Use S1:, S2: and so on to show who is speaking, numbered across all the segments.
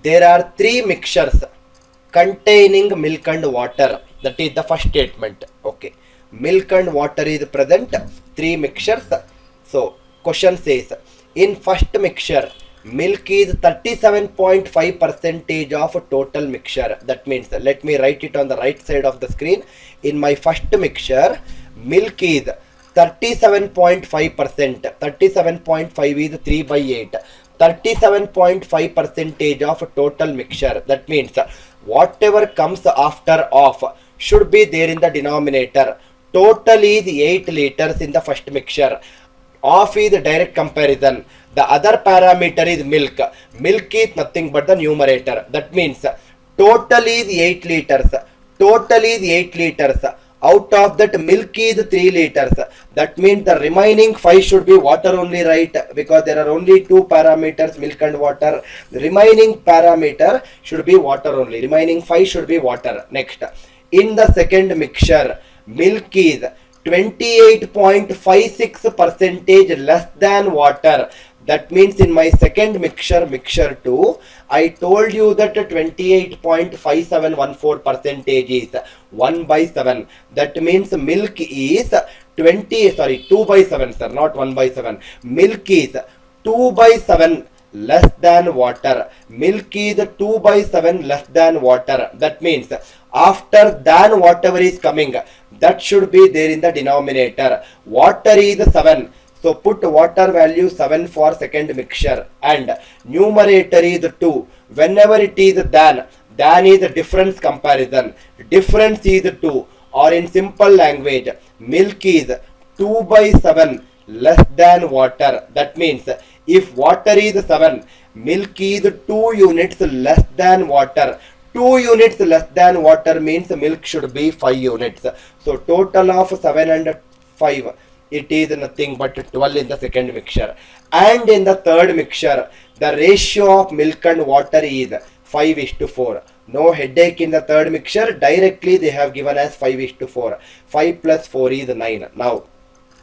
S1: there are 3 mixtures containing milk and water. That is the first statement. Okay, milk and water is present, 3 mixtures. So question says, in first mixture milk is 37.5% of total mixture. That means, let me write it on the right side of the screen. In my first mixture milk is 37.5%. 37.5 is 3 by 8. 37.5% of total mixture. That means whatever comes after of should be there in the denominator. Total is 8 liters in the first mixture. Of is direct comparison. The other parameter is milk. Milk is nothing but the numerator. That means total is 8 liters. Total is 8 liters. Out of that milk is 3 liters. That means the remaining 5 should be water only, right? Because there are only 2 parameters, milk and water. The remaining parameter should be water only. Remaining 5 should be water. Next, in the second mixture, milk is 28.56% less than water. That means in my second mixture, mixture 2, I told you that 28.5714% is 1 by 7. That means milk is 2 by 7, sir, not 1 by 7. Milk is 2 by 7 less than water. Milk is 2 by 7 less than water. That means after than whatever is coming, that should be there in the denominator. Water is 7. So put water value 7 for second mixture, and numerator is 2. Whenever it is than is a difference comparison. Difference is 2, or in simple language, milk is 2 by 7 less than water. That means if water is 7, milk is 2 units less than water. 2 units less than water means milk should be 5 units. So total of 7 and 5. It is nothing but 12 in the second mixture. And in the third mixture, the ratio of milk and water is 5:4. No headache in the third mixture. Directly they have given as 5:4. 5 plus 4 is 9. Now,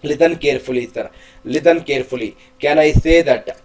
S1: listen carefully, sir. Listen carefully. Can I say that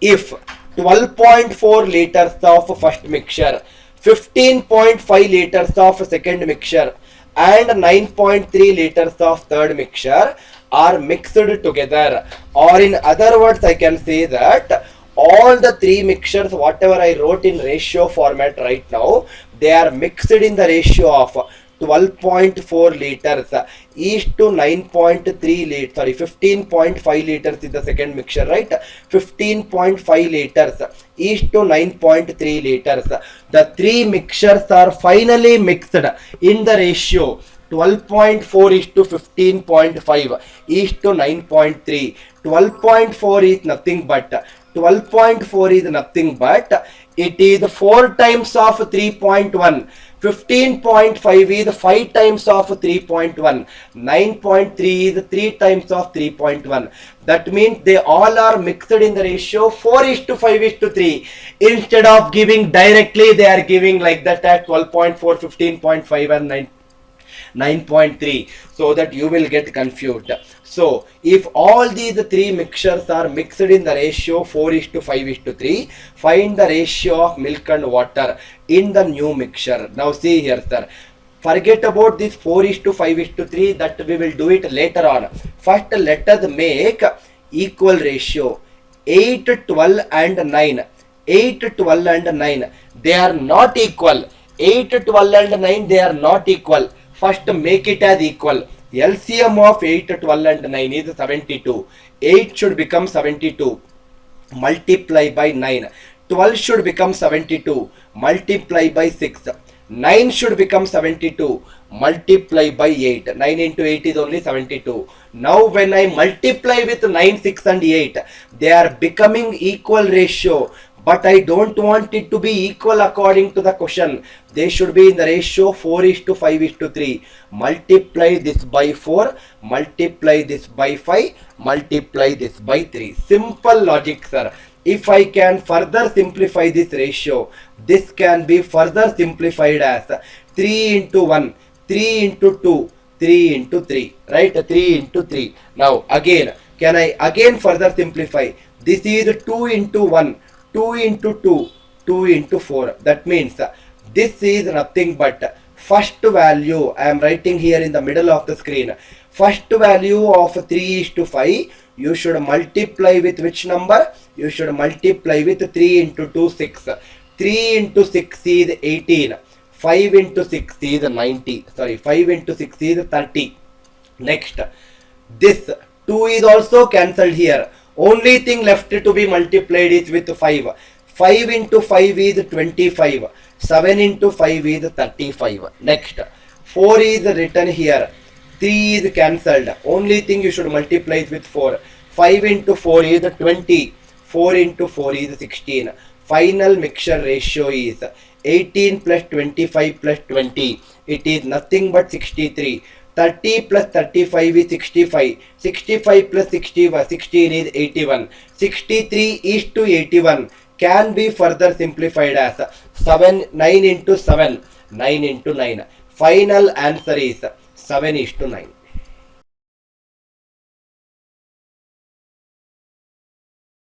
S1: if 12.4 liters of first mixture, 15.5 liters of second mixture, and 9.3 liters of third mixture are mixed together, or in other words I can say that all the 3 mixtures whatever I wrote in ratio format right now, they are mixed in the ratio of 12.4 liters is to 9.3 liters, sorry, 15.5 liters in the second mixture, right? 15.5 liters is to 9.3 liters. The 3 mixtures are finally mixed in the ratio 12.4 is to 15.5 is to 9.3. 12.4 is nothing but it is 4 times of 3.1. 15.5 is 5 times of 3.1. 9.3 is 3 times of 3.1. That means they all are mixed in the ratio 4:5:3. Instead of giving directly, they are giving like that at 12.4, 15.5 and 9.3, so that you will get confused. So if all these 3 mixtures are mixed in the ratio 4:5:3, find the ratio of milk and water in the new mixture. Now see here, sir, forget about this 4:5:3, that we will do it later on. First let us make equal ratio. 8, 12 and 9. 8, 12 and 9, they are not equal. 8, 12 and 9, they are not equal. First make it as equal. LCM of 8, 12 and 9 is 72. 8 should become 72. Multiply by 9. 12 should become 72. Multiply by 6. 9 should become 72. Multiply by 8. 9 into 8 is only 72. Now when I multiply with 9, 6 and 8, they are becoming equal ratio. But I don't want it to be equal according to the question. They should be in the ratio 4:5:3. Multiply this by 4, multiply this by 5, multiply this by 3. Simple logic, sir. If I can further simplify this ratio, this can be further simplified as 3 into 1, 3 into 2, 3 into 3, right? 3 into 3. Now again, can I again further simplify? This is 2 into 1, 2 into 2, 2 into 4. That means this is nothing but first value. I am writing here in the middle of the screen. First value of 3:5, you should multiply with which number? You should multiply with 3 into 2, 6. 3 into 6 is 18. 5 into 6 is 90. Sorry, 5 into 6 is 30. Next, this 2 is also cancelled here. Only thing left to be multiplied is with 5. 5 into 5 is 25. 7 into 5 is 35. Next, 4 is written here. 3 is cancelled. Only thing you should multiply it with 4. 5 into 4 is 20. 4 into 4 is 16. Final mixture ratio is 18 plus 25 plus 20. It is nothing but 63. 30 plus 35 is 65. 65 plus 16 is 81. 63 is to 81 can be further simplified as 9 into 7, 9 into 9. Final answer is 7:9.